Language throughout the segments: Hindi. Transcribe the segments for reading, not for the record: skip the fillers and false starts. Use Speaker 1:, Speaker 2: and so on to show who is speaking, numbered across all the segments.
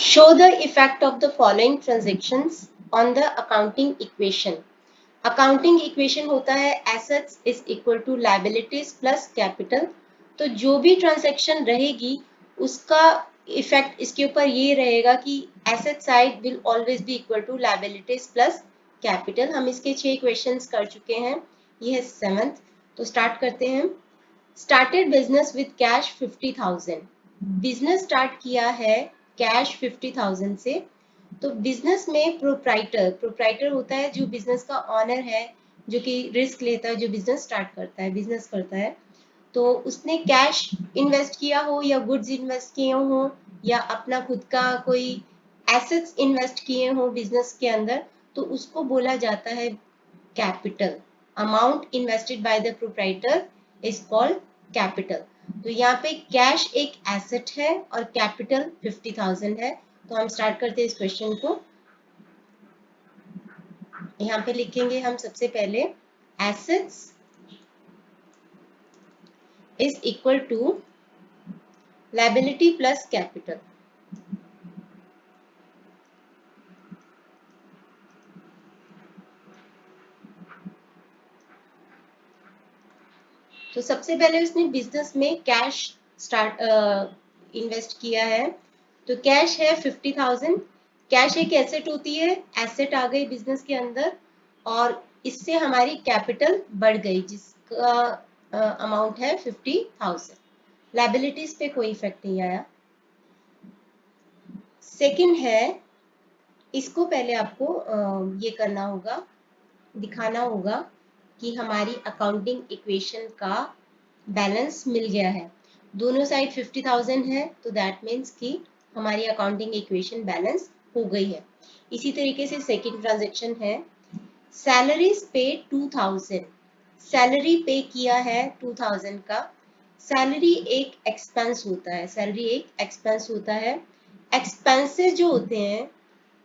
Speaker 1: Show the effect of the following transactions on the accounting equation. Accounting equation होता है assets is equal to liabilities plus capital. तो जो भी ट्रांजैक्शन रहेगी उसका इफेक्ट इसके ऊपर ये रहेगा कि asset side will always be equal to liabilities plus capital. हम इसके 6 क्वेश्चंस कर चुके हैं, ये है 7th। तो स्टार्ट करते हैं। Started business with cash 50,000। Business start किया है कैश 50,000 से। तो बिजनेस में प्रोप्राइटर होता है जो बिजनेस का ऑनर है, जो कि रिस्क लेता है, जो बिजनेस स्टार्ट करता है, बिजनेस करता है। तो उसने कैश इन्वेस्ट किया हो या गुड्स इन्वेस्ट किए हो या अपना खुद का कोई एसेट्स इन्वेस्ट किए हो बिजनेस के अंदर, तो उसको बोला जाता है capital. Amount invested by the proprietor is called capital. तो यहाँ पे कैश एक एसेट है और कैपिटल 50,000 है। तो हम स्टार्ट करते हैं इस क्वेश्चन को। यहाँ पे लिखेंगे हम सबसे पहले assets is equal to liability plus capital. तो सबसे पहले उसने बिजनेस में कैश स्टार्ट इन्वेस्ट किया है। तो कैश है 50,000। कैश एक एसेट होती है, एसेट आ गई बिजनेस के अंदर और इससे हमारी कैपिटल बढ़ गई जिसका अमाउंट है 50,000। लायबिलिटीज पे कोई इफेक्ट नहीं आया। सेकंड है, इसको पहले आपको ये करना होगा, दिखाना होगा कि हमारी अकाउंटिंग इक्वेशन का बैलेंस मिल गया है। दोनों साइड 50,000 है, तो दैट मीन्स कि हमारी अकाउंटिंग इक्वेशन बैलेंस हो गई है। इसी तरीके से सेकंड ट्रांजैक्शन है सैलरीज पे 2,000। सैलरी पे किया है 2,000 का। सैलरी एक एक्सपेंस होता है, सैलरी एक एक्सपेंस होता है। एक्सपेंसेस जो होते हैं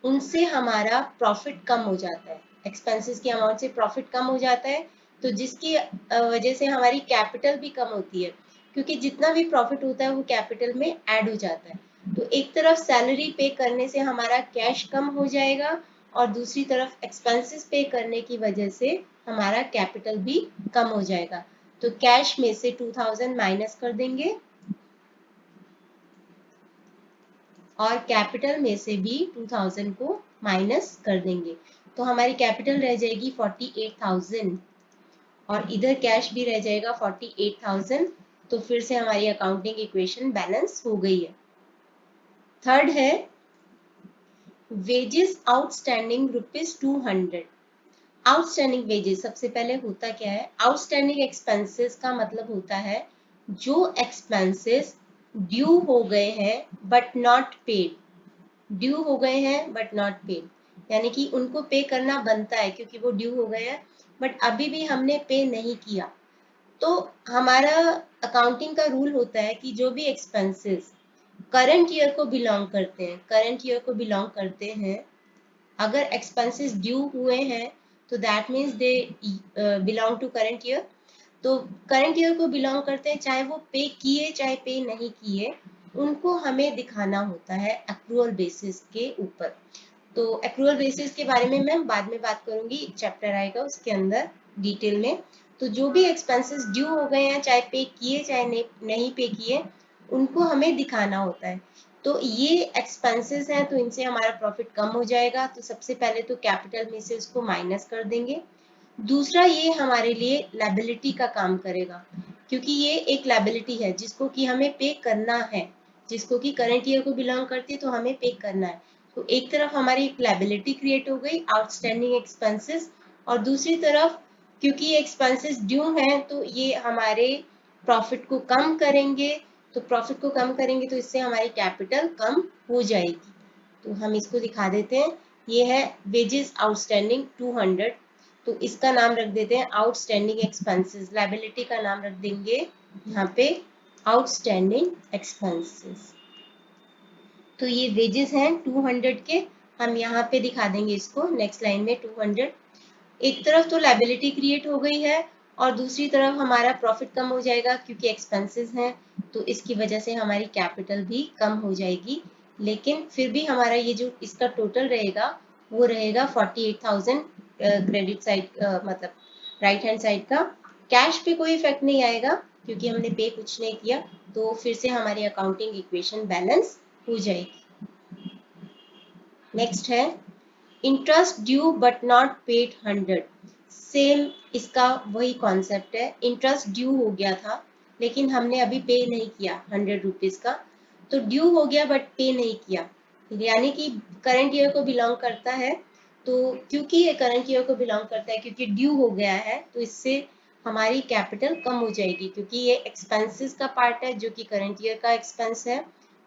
Speaker 1: उनसे हमारा प्रॉफिट कम हो जाता है, एक्सपेंसेस की अमाउंट से प्रॉफिट कम हो जाता है। तो जिसकी वजह से हमारी कैपिटल भी कम होती है, क्योंकि जितना भी प्रॉफिट होता है वो कैपिटल में ऐड हो जाता है। तो एक तरफ सैलरी पे करने से हमारा कैश कम हो जाएगा और दूसरी तरफ एक्सपेंसेस पे करने की वजह से हमारा कैपिटल भी कम हो जाएगा। तो कैश में से 2,000 माइनस कर देंगे और कैपिटल में से भी 2,000 को माइनस कर देंगे। तो हमारी कैपिटल रह जाएगी 48,000 और इधर कैश भी रह जाएगा 48,000। तो फिर से हमारी अकाउंटिंग इक्वेशन बैलेंस हो गई है। थर्ड है वेजेस आउटस्टैंडिंग ₹200। आउटस्टैंडिंग वेजेस सबसे पहले होता क्या है, आउटस्टैंडिंग एक्सपेंसेस का मतलब होता है जो एक्सपेंसेस ड्यू हो गए हैं बट नॉट पेड। ड्यू हो गए हैं बट नॉट पेड, यानी कि उनको पे करना बनता है क्योंकि वो ड्यू हो गए हैं बट अभी भी हमने पे नहीं किया। तो हमारा अकाउंटिंग का रूल होता है कि जो भी एक्सपेंसेस करंट ईयर को बिलोंग करते हैं, करंट ईयर को बिलोंग करते हैं, अगर एक्सपेंसेस ड्यू हुए हैं तो that means they belong to current year. तो करंट ईयर को बिलोंग करते हैं, चाहे वो पे किए चाहे पे नहीं किए, उनको हमें दिखाना होता है एक्रूअल बेसिस के ऊपर। तो एक्रूअल बेसिस के बारे में मैं बाद में बात करूंगी, एक चैप्टर आएगा उसके अंदर डिटेल में। तो जो भी एक्सपेंसेस ड्यू हो गए हैं, चाहे पे किए चाहे नहीं पे किए, उनको हमें दिखाना होता है। तो ये एक्सपेंसेस हैं तो इनसे हमारा प्रॉफिट कम हो जाएगा। तो सबसे पहले तो कैपिटल में से उसको माइनस कर देंगे। दूसरा, ये हमारे लिए लायबिलिटी का काम करेगा क्योंकि ये एक लायबिलिटी है जिसको कि हमें पे करना है, जिसको कि करंट ईयर को बिलोंग करती है तो हमें पे करना है। तो एक तरफ हमारी एक लायबिलिटी क्रिएट हो गई, आउटस्टैंडिंग एक्सपेंसेस, और दूसरी तरफ क्योंकि एक्सपेंसेस ड्यू हैं तो ये हमारे प्रॉफिट को कम करेंगे। तो प्रॉफिट को कम करेंगे तो इससे हमारी कैपिटल कम हो जाएगी। तो हम इसको दिखा देते हैं, ये है वेजेस आउटस्टैंडिंग 200। तो इसका नाम रख देते हैं आउटस्टैंडिंग एक्सपेंसेस, लायबिलिटी का नाम रख देंगे यहाँ पे आउटस्टैंडिंग एक्सपेंसेस। तो ये वेजेस हैं 200 के, हम यहाँ पे दिखा देंगे इसको नेक्स्ट लाइन में 200। एक तरफ तो लायबिलिटी क्रिएट हो गई है और दूसरी तरफ हमारा प्रॉफिट कम हो जाएगा क्योंकि एक्सपेंसेस हैं, तो इसकी वजह से हमारी कैपिटल भी कम हो जाएगी। लेकिन फिर भी हमारा ये जो इसका टोटल रहेगा वो रहेगा 48,000 क्रेडिट साइड मतलब राइट हैंड साइड का। कैश पे कोई इफेक्ट नहीं आएगा क्योंकि हमने पे कुछ नहीं किया, तो फिर से हमारी अकाउंटिंग इक्वेशन बैलेंस हो जाएगी। नेक्स्ट है interest due but not paid 100। Same इसका वही कॉन्सेप्ट है, इंटरेस्ट ड्यू हो गया था लेकिन हमने अभी पे नहीं किया 100 रुपीज का, तो ड्यू हो गया बट पे नहीं किया, यानी कि करंट ईयर को बिलोंग करता है। तो क्योंकि ये करंट ईयर को बिलोंग करता है, क्योंकि ड्यू हो गया है, तो इससे हमारी कैपिटल कम हो जाएगी, क्योंकि ये एक्सपेंसेस का पार्ट है जो कि करंट ईयर का एक्सपेंस है,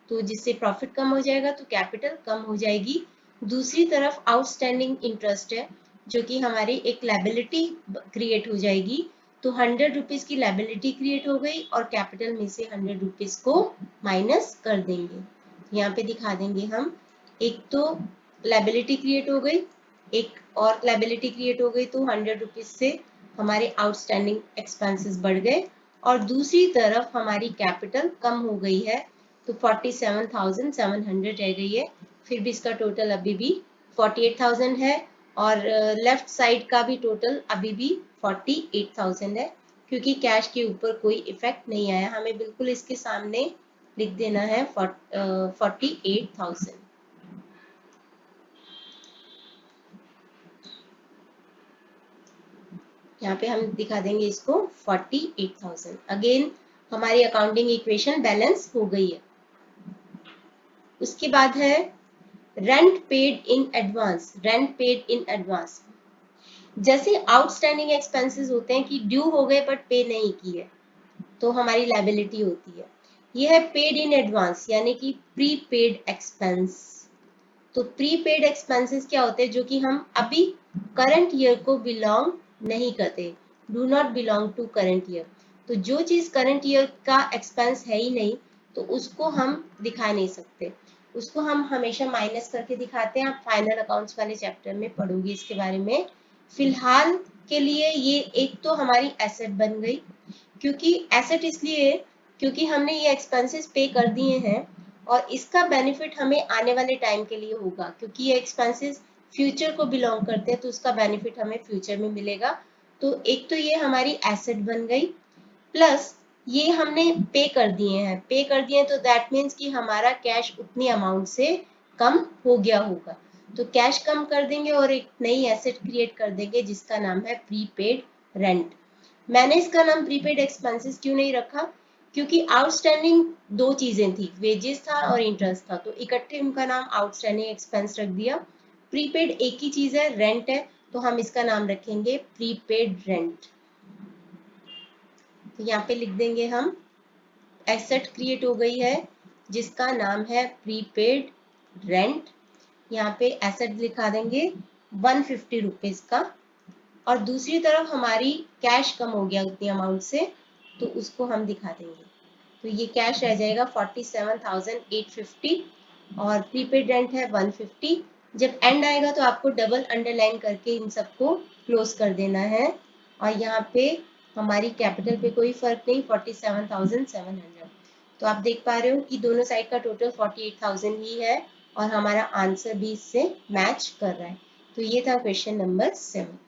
Speaker 1: तो जिससे प्रॉफिट कम हो जाएगा तो कैपिटल कम हो जाएगी। दूसरी तरफ आउटस्टैंडिंग इंटरेस्ट है जो कि हमारी एक लायबिलिटी क्रिएट हो जाएगी, तो 100 रुपीज की लायबिलिटी क्रिएट हो गई और कैपिटल में से 100 रुपीज को माइनस कर देंगे। यहाँ पे दिखा देंगे हम, एक तो लायबिलिटी क्रिएट हो गई, एक और लायबिलिटी क्रिएट हो गई, तो 100 रुपीज से हमारे आउटस्टैंडिंग एक्सपेंसेस बढ़ गए और दूसरी तरफ हमारी कैपिटल कम हो गई है, तो 47,700 रह गई है। फिर भी इसका टोटल अभी भी 48,000 है और लेफ्ट साइड का भी टोटल अभी भी 48,000 है, क्योंकि कैश के ऊपर कोई इफेक्ट नहीं आया। हमें बिल्कुल इसके सामने लिख देना है 48,000। यहाँ पे हम दिखा देंगे इसको 48,000। अगेन हमारी अकाउंटिंग इक्वेशन बैलेंस हो गई है। उसके बाद है rent paid in advance. Rent paid in advance जैसे आउटस्टैंडिंग एक्सपेंसेस होते हैं कि ड्यू हो गए बट पे नहीं किए, तो हमारी लायबिलिटी होती है। यह है पेड इन एडवांस, यानी कि प्रीपेड एक्सपेंस। तो प्रीपेड एक्सपेंसेस क्या होते हैं, जो कि हम अभी करंट ईयर को बिलोंग नहीं करते, do not belong to current year. तो जो चीज करंट ईयर का एक्सपेंस है ही नहीं, तो उसको हम दिखा नहीं सकते, उसको हम हमेशा माइनस करके दिखाते हैं। आप फाइनल अकाउंट्स वाले चैप्टर में पढ़ोगे इसके बारे में। फिलहाल के लिए ये एक तो हमारी एसेट बन गई, क्योंकि एसेट इसलिए क्योंकि हमने ये एक्सपेंसेस पे कर दिए हैं और इसका बेनिफिट हमें आने वाले टाइम के लिए होगा, क्योंकि ये एक्सपेंसेस फ्यूचर को बिलोंग करते हैं, तो उसका बेनिफिट हमें फ्यूचर में मिलेगा। तो एक तो ये हमारी एसेट बन गई, प्लस ये हमने पे कर दिए हैं। पे कर दिए तो दैट मीन्स कि हमारा कैश उतनी अमाउंट से कम हो गया होगा, तो कैश कम कर देंगे और एक नई एसेट क्रिएट कर देंगे जिसका नाम है प्रीपेड रेंट। मैंने इसका नाम प्रीपेड एक्सपेंसेस क्यों नहीं रखा, क्योंकि आउटस्टैंडिंग दो चीजें थी, वेजेस था और इंटरेस्ट था, तो इकट्ठे उनका नाम आउटस्टैंडिंग एक्सपेंस रख दिया। प्रीपेड एक ही चीज है, रेंट है, तो हम इसका नाम रखेंगे प्रीपेड रेंट। तो यहाँ पे लिख देंगे हम, एसेट क्रिएट हो गई है जिसका नाम है प्रीपेड रेंट। यहाँ पे एसेट लिखा देंगे 150 रुपीज का, और दूसरी तरफ हमारी कैश कम हो गया उतनी अमाउंट से, तो उसको हम दिखा देंगे। तो ये कैश रह जाएगा 47,850 और प्रीपेड रेंट है 150। जब एंड आएगा तो आपको डबल अंडरलाइन करके इन सबको क्लोज कर देना है, और यहाँ पे हमारी कैपिटल पे कोई फर्क नहीं, 47,700। तो आप देख पा रहे हो कि दोनों साइड का टोटल 48,000 ही है और हमारा आंसर भी इससे मैच कर रहा है। तो ये था क्वेश्चन नंबर 7।